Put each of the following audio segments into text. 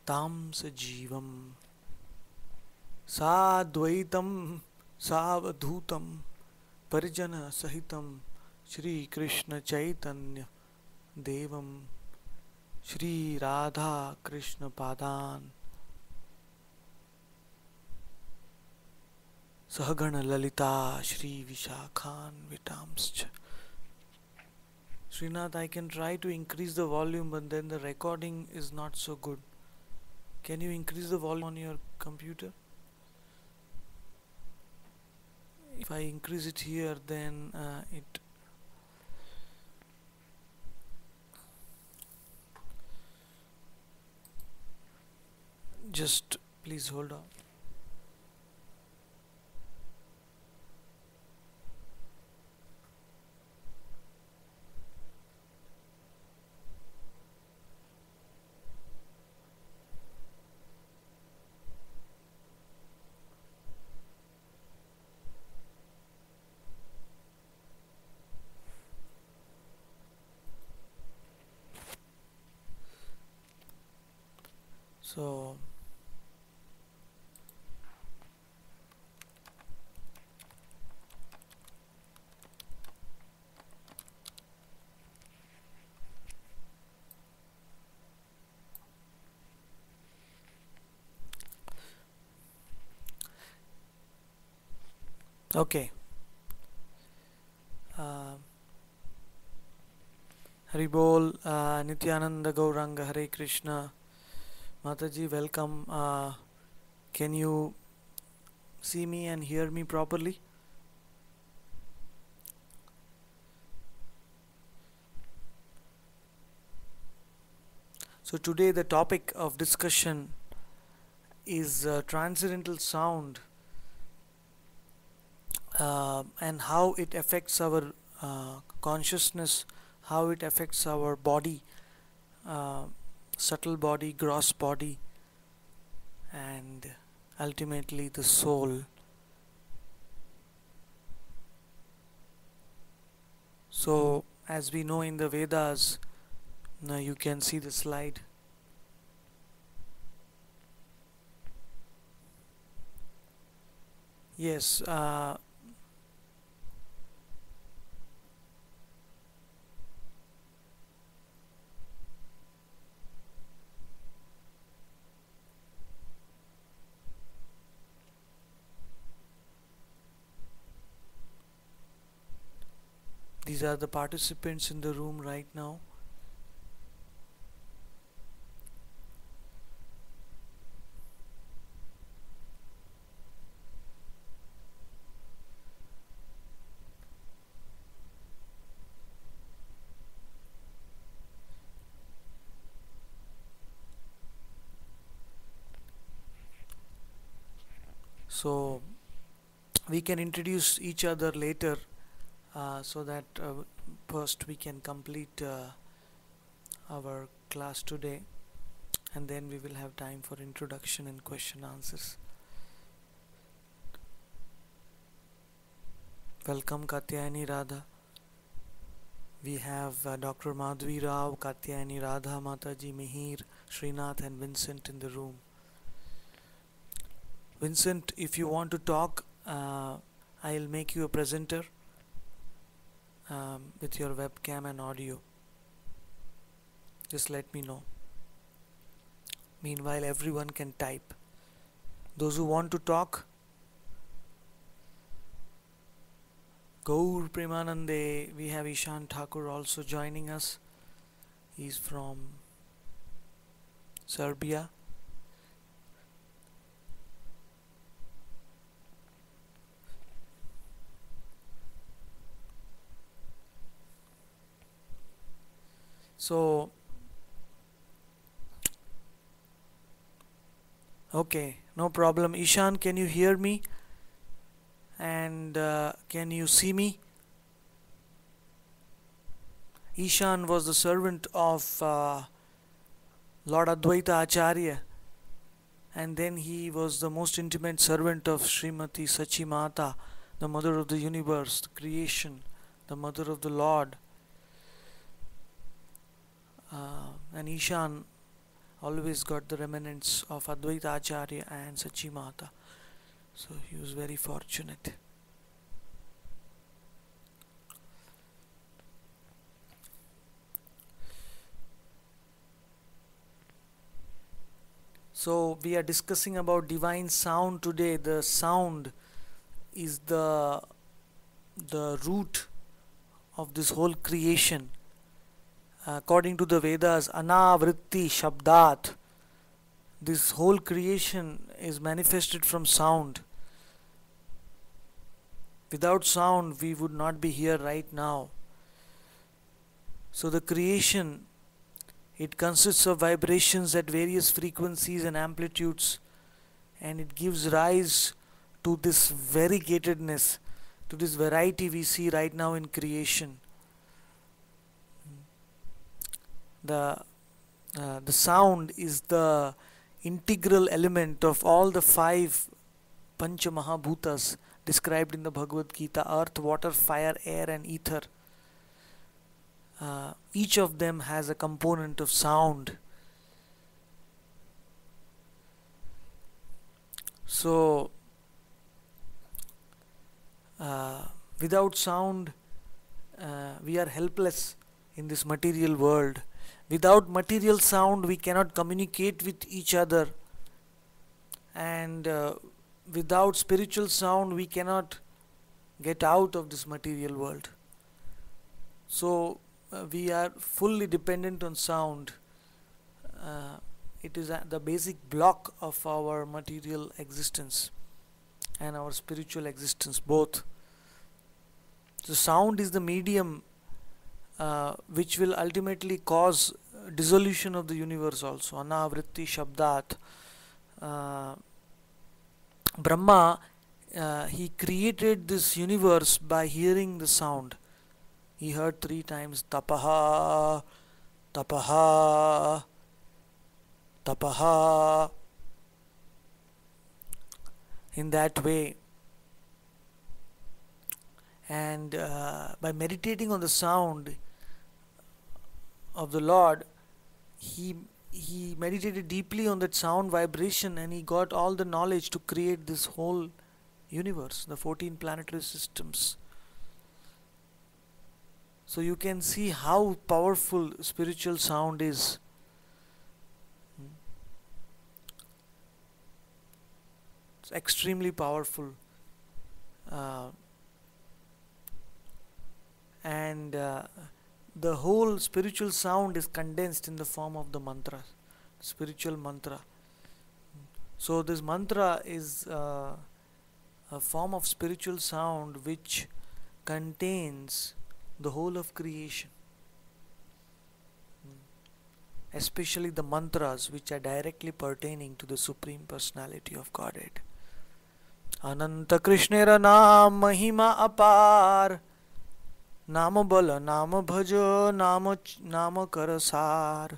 tam sajivam sadvaitam savadhutam parijana sahitam Shri Krishna Chaitanya Devam Shri Radha Krishna Padan Sahagana Lalita Shri Vishakhan Vitamscha. Srinath, I can try to increase the volume, but then the recording is not so good. Can you increase the volume on your computer? If I increase it here, then it just please hold on. So okay. Haribol, Nityananda Gauranga, Hare Krishna. Mataji, welcome. Can you see me and hear me properly? So today the topic of discussion is transcendental sound and how it affects our consciousness, how it affects our body, subtle body, gross body, and ultimately the soul. So as we know in the Vedas, now you can see the slide. Yes, these are the participants in the room right now. So we can introduce each other later, so that first we can complete our class today, and then we will have time for introduction and question answers. Welcome Katyayani Radha. We have Dr. Madhvi Rao, Katyayani Radha, Mataji Mihir, Srinath and Vincent in the room. Vincent, if you want to talk, I'll make you a presenter with your webcam and audio. Just let me know. Meanwhile, everyone can type. Those who want to talk, Gaur Premanande. We have Ishan Thakur also joining us. He's from Serbia. So, okay, no problem. Ishan, can you hear me? And can you see me? Ishan was the servant of Lord Advaita Acharya, and then he was the most intimate servant of Srimati Sachi Mata, the mother of the universe, the creation, the mother of the Lord. And Ishan always got the remnants of Advaita Acharya and Sachi Mata. So he was very fortunate. So we are discussing about divine sound today. The sound is the root of this whole creation. According to the Vedas, Anavritti Shabdat, this whole creation is manifested from sound. Without sound, we would not be here right now. So the creation, it consists of vibrations at various frequencies and amplitudes, and it gives rise to this variegatedness, to this variety we see right now in creation. The sound is the integral element of all the 5 Pancha Mahabhutas described in the Bhagavad Gita: earth, water, fire, air and ether. Each of them has a component of sound. So without sound, we are helpless in this material world. Without material sound, we cannot communicate with each other, and without spiritual sound, we cannot get out of this material world. So we are fully dependent on sound. It is the basic block of our material existence and our spiritual existence both. So sound is the medium which will ultimately cause dissolution of the universe also. Anavritti Shabdat. Brahma, he created this universe by hearing the sound. He heard 3 times Tapaha, Tapaha, Tapaha. In that way. And by meditating on the sound of the Lord, he meditated deeply on that sound vibration, and he got all the knowledge to create this whole universe, the 14 planetary systems. So you can see how powerful spiritual sound is. It's extremely powerful. And the whole spiritual sound is condensed in the form of the mantra, spiritual mantra. So this mantra is a form of spiritual sound which contains the whole of creation, especially the mantras which are directly pertaining to the Supreme Personality of Godhead. Ananta Krishnera Naam Mahima Apar, Nama Bala Nama Bhaja Nama Karasar.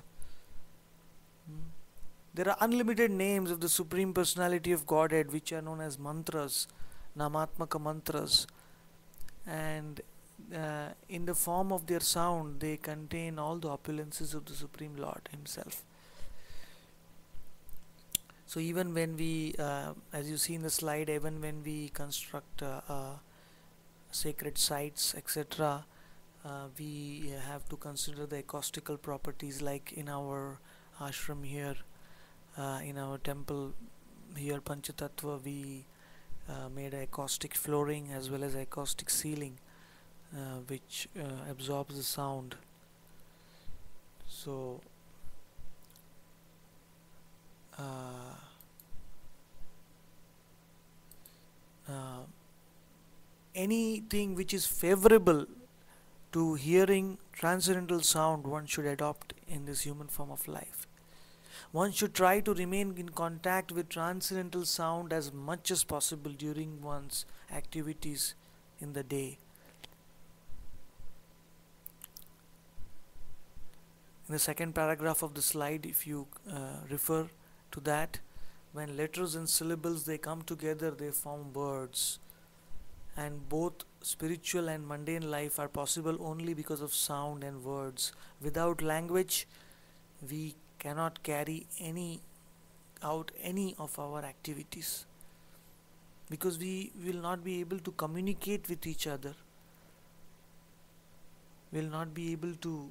There are unlimited names of the Supreme Personality of Godhead which are known as mantras, Namatmaka mantras, and in the form of their sound they contain all the opulences of the Supreme Lord Himself. So even when we, as you see in the slide, even when we construct sacred sites, etc., we have to consider the acoustical properties, like in our ashram here, in our temple here, Panchatattva, we made acoustic flooring as well as acoustic ceiling, which absorbs the sound. So anything which is favorable to hearing transcendental sound, one should adopt in this human form of life. One should try to remain in contact with transcendental sound as much as possible during one's activities in the day. In the second paragraph of the slide, if you refer to that, when letters and syllables they come together, they form words, and both spiritual and mundane life are possible only because of sound and words. Without language, we cannot carry out any of our activities, because we will not be able to communicate with each other, will not be able to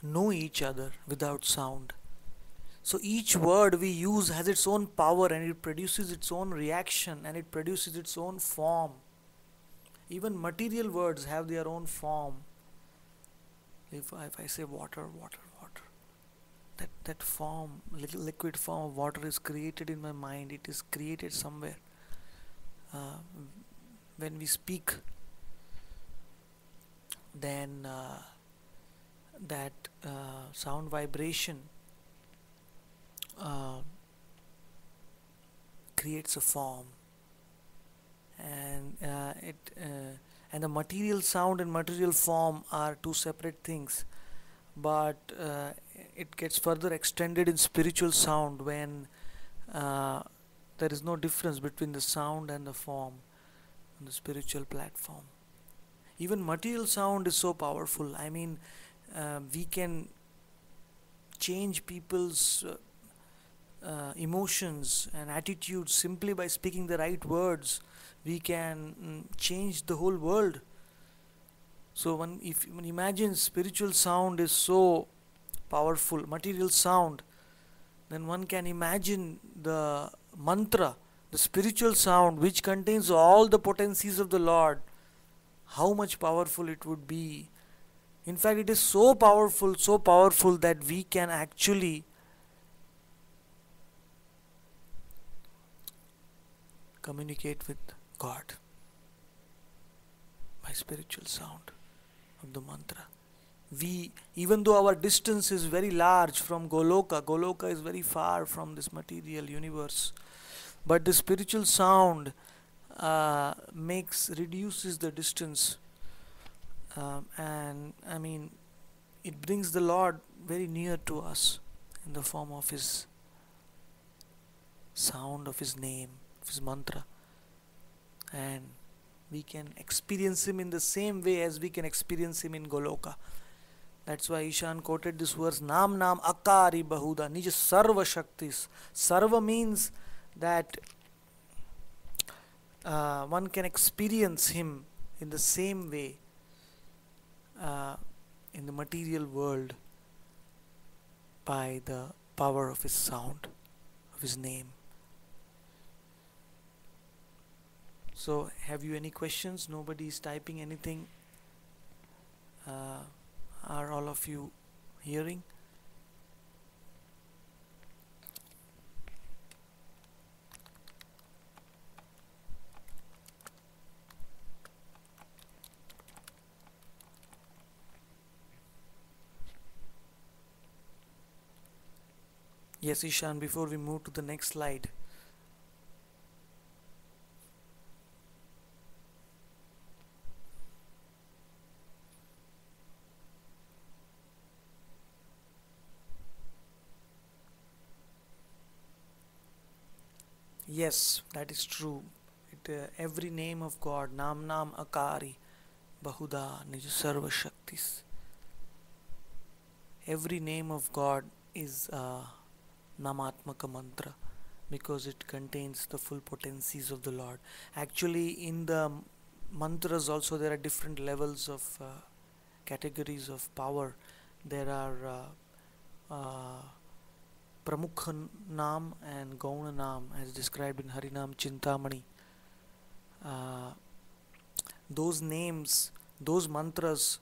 know each other without sound. So each word we use has its own power, and it produces its own reaction, and it produces its own form. Even material words have their own form. If I say water, water, water, that form, little liquid form of water is created in my mind. It is created somewhere. When we speak, then that sound vibration creates a form, and and the material sound and material form are two separate things, but it gets further extended in spiritual sound when there is no difference between the sound and the form on the spiritual platform. Even material sound is so powerful. I mean, we can change people's emotions and attitudes simply by speaking the right words. We can change the whole world. So when imagine spiritual sound is so powerful, material sound, then one can imagine the mantra, the spiritual sound which contains all the potencies of the Lord, how much powerful it would be. In fact, it is so powerful that we can actually communicate with God by spiritual sound of the mantra. We, even though our distance is very large from Goloka is very far from this material universe, but the spiritual sound reduces the distance, and I mean, it brings the Lord very near to us in the form of His sound, of His name, of His mantra, and we can experience Him in the same way as we can experience Him in Goloka. That's why Ishan quoted this verse, Nam Nam Akari Bahuda Nij Sarva Shaktis. Sarva means that one can experience Him in the same way in the material world by the power of His sound, of His name. So, have you any questions? Nobody is typing anything. Are all of you hearing? Yes, Ishan, before we move to the next slide. Yes, that is true. Every name of God, Nam Nam Akari, Bahuda, Nij Sarva Shaktis. Every name of God is Namatmaka mantra because it contains the full potencies of the Lord. Actually, in the mantras also there are different levels of categories of power. There are Pramukha Nam and Gauna Nam as described in Harinam Chintamani. Those names, those mantras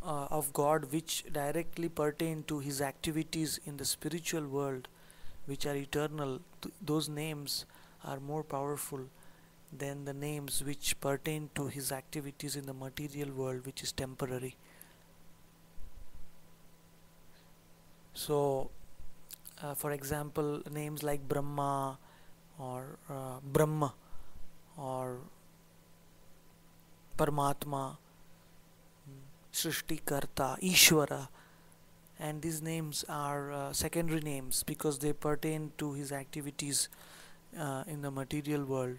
of God which directly pertain to His activities in the spiritual world, which are eternal, those names are more powerful than the names which pertain to His activities in the material world, which is temporary. So, for example, names like Brahma or Brahma or Paramatma, Srishtikarta, Ishvara, and these names are secondary names because they pertain to His activities in the material world.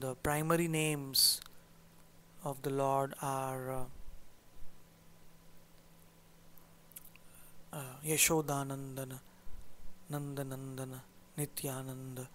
and the primary names of the Lord are Yashodanandana, Nandanandana, Nityananda,